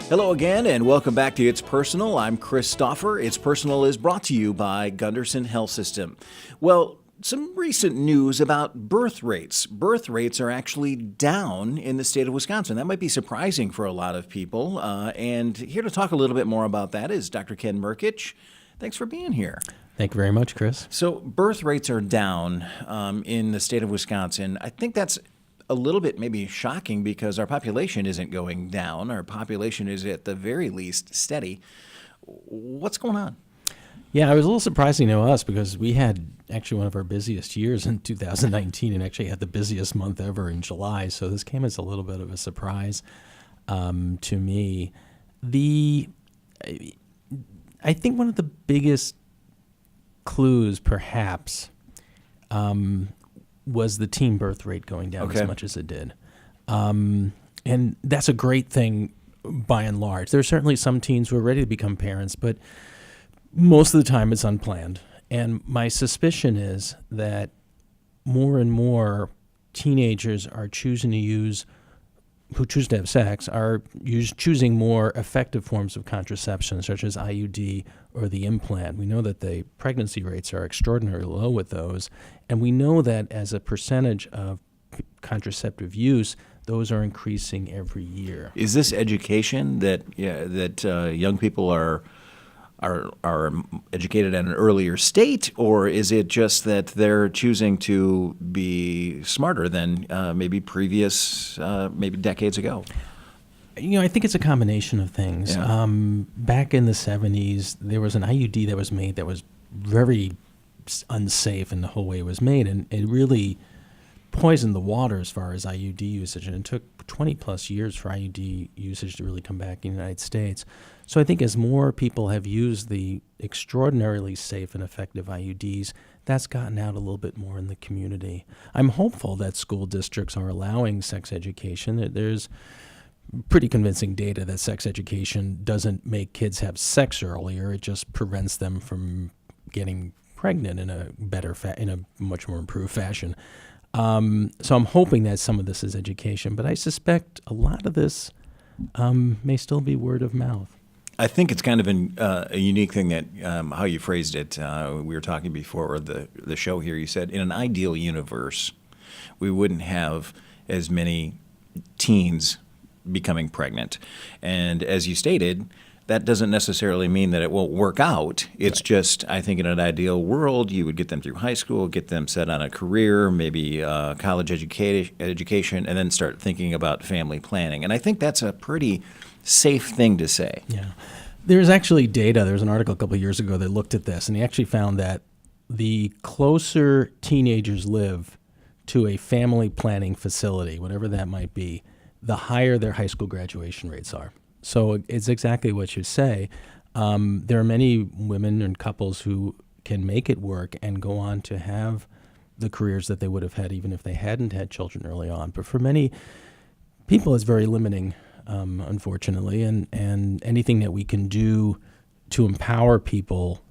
Hello again, and welcome back to It's Personal. I'm Chris Stauffer. It's Personal is brought to you by Gunderson Health System. Well, some recent news about birth rates. Birth rates are actually down in the state of Wisconsin. That might be surprising for a lot of people. And here to talk a little bit more about that is Dr. Ken Merkitch. Thanks for being here. Thank you very much, Chris. So birth rates are down in the state of Wisconsin. I think that's a little bit maybe shocking because our population isn't going down. Our population is at the very least steady. What's going on? Yeah, it was a little surprising to us because we had actually one of our busiest years in 2019 and actually had the busiest month ever in July. So this came as a little bit of a surprise to me. I think one of the biggest clues perhaps was the teen birth rate going down as much as it did. And that's a great thing by and large. There are certainly some teens who are ready to become parents, but most of the time it's unplanned. And my suspicion is that more and more teenagers are who choose to have sex, are choosing more effective forms of contraception, such as IUD or the implant. We know that the pregnancy rates are extraordinarily low with those, and we know that as a percentage of contraceptive use, those are increasing every year. Is this education that young people are educated at an earlier state, or is it just that they're choosing to be smarter than maybe previous, maybe decades ago? I think it's a combination of things. Yeah. Back in the 70s, there was an IUD that was made that was very unsafe in the whole way it was made, and it really poisoned the water as far as IUD usage, and it took 20 plus years for IUD usage to really come back in the United States. So I think as more people have used the extraordinarily safe and effective IUDs, that's gotten out a little bit more in the community. I'm hopeful that school districts are allowing sex education. There's pretty convincing data that sex education doesn't make kids have sex earlier. It just prevents them from getting pregnant in a in a much more improved fashion. So I'm hoping that some of this is education, but I suspect a lot of this may still be word of mouth. I think it's kind of a unique thing that how you phrased it. We were talking before the show here. You said in an ideal universe, we wouldn't have as many teens becoming pregnant. And as you stated, that doesn't necessarily mean that it won't work out. It's just, I think in an ideal world, you would get them through high school, get them set on a career, maybe college education, and then start thinking about family planning. And I think that's a pretty safe thing to say. Yeah. There's actually data. There was an article a couple of years ago that looked at this, and they actually found that the closer teenagers live to a family planning facility, whatever that might be, the higher their high school graduation rates are. So it's exactly what you say. There are many women and couples who can make it work and go on to have the careers that they would have had even if they hadn't had children early on. But for many people, it's very limiting, unfortunately. And anything that we can do to empower people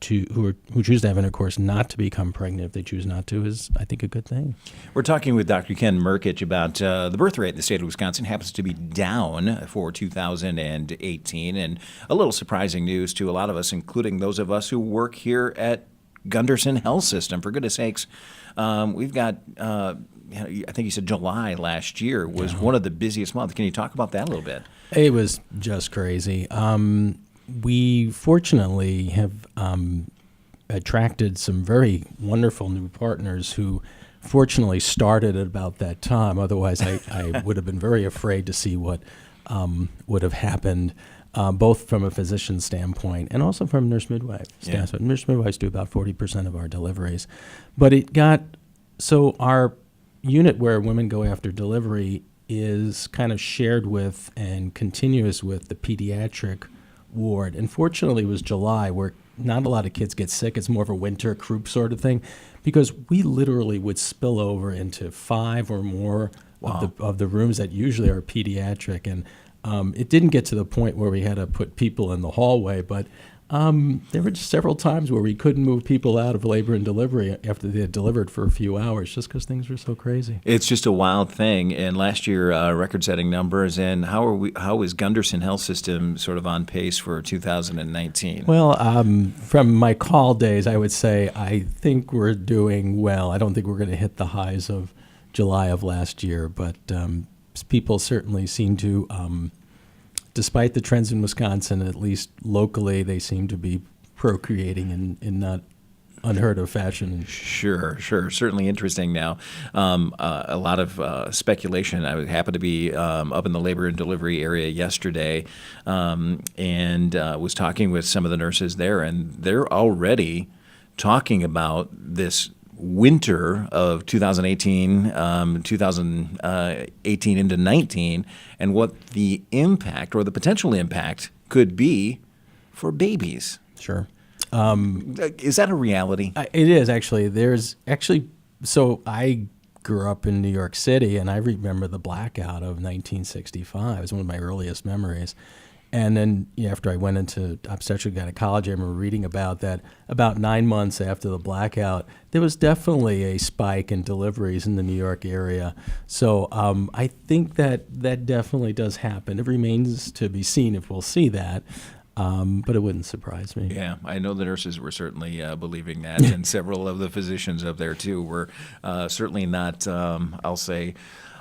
who choose to have intercourse not to become pregnant if they choose not to is, I think, a good thing. We're talking with Dr. Ken Merkitch about the birth rate in the state of Wisconsin happens to be down for 2018, and a little surprising news to a lot of us, including those of us who work here at Gunderson Health System. For goodness sakes, we've got, I think you said July last year was one of the busiest months. Can you talk about that a little bit? It was just crazy. We fortunately have attracted some very wonderful new partners who fortunately started at about that time. Otherwise, I would have been very afraid to see what would have happened, both from a physician standpoint and also from nurse midwife staff. So nurse midwives do about 40% of our deliveries. But it got, so our unit where women go after delivery is kind of shared with and continuous with the pediatric ward. And fortunately, it was July where not a lot of kids get sick. It's more of a winter croup sort of thing, because we literally would spill over into 5 or more of the rooms that usually are pediatric. And it didn't get to the point where we had to put people in the hallway, but There were just several times where we couldn't move people out of labor and delivery after they had delivered for a few hours just because things were so crazy. It's just a wild thing. And last year, record-setting numbers. And how is Gunderson Health System sort of on pace for 2019? Well, from my call days, I would say I think we're doing well. I don't think we're going to hit the highs of July of last year, but people certainly seem to, despite the trends in Wisconsin, at least locally, they seem to be procreating in not unheard of fashion. Sure. Certainly interesting now. A lot of speculation. I happened to be up in the labor and delivery area yesterday and was talking with some of the nurses there, and they're already talking about this winter of 2018, 2018 into 19, and what the impact or the potential impact could be for babies. Sure. Is that a reality? It is actually. So I grew up in New York City, and I remember the blackout of 1965. It was one of my earliest memories. And then after I went into obstetric gynecology, I remember reading about that. About 9 months after the blackout, there was definitely a spike in deliveries in the New York area. So I think that definitely does happen. It remains to be seen if we'll see that. But it wouldn't surprise me. Yeah, I know the nurses were certainly believing that, and several of the physicians up there, too, were certainly not, I'll say,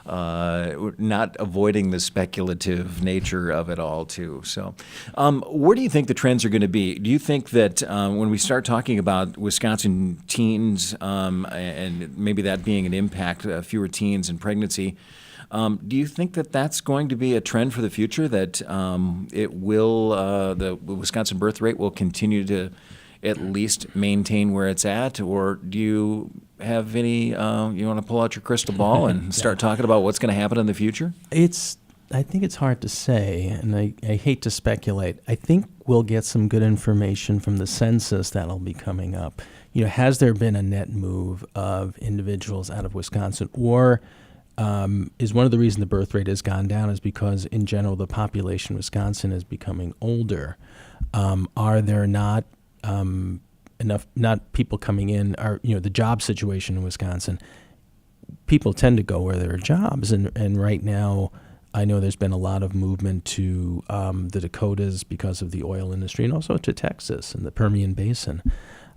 not avoiding the speculative nature of it all, too. So where do you think the trends are going to be? Do you think that when we start talking about Wisconsin teens and maybe that being an impact, fewer teens in pregnancy, do you think that that's going to be a trend for the future, that it will, the Wisconsin birth rate will continue to at least maintain where it's at? Or do you have any, you want to pull out your crystal ball and start talking about what's going to happen in the future? I think it's hard to say, and I hate to speculate. I think we'll get some good information from the census that'll be coming up. Has there been a net move of individuals out of Wisconsin, or is one of the reasons the birth rate has gone down is because, in general, the population in Wisconsin is becoming older. Are there not not people coming in? The job situation in Wisconsin, people tend to go where there are jobs, and right now, I know there's been a lot of movement to the Dakotas because of the oil industry, and also to Texas and the Permian Basin,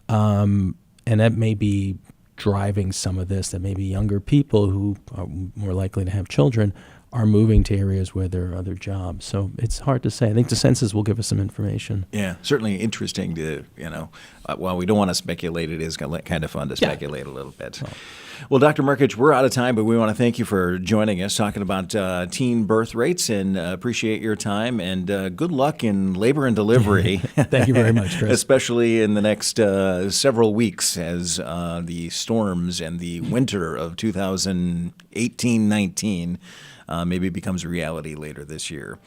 and that may be driving some of this, that maybe younger people who are more likely to have children are moving to areas where there are other jobs. So it's hard to say. I think the census will give us some information. Yeah, certainly interesting to, while we don't want to speculate, it is kind of fun to speculate a little bit. Well, Dr. Merkitch, we're out of time, but we want to thank you for joining us, talking about teen birth rates, and appreciate your time, and good luck in labor and delivery. Thank you very much, Chris. Especially in the next several weeks as the storms and the winter of 2018-19 maybe becomes a reality later this year.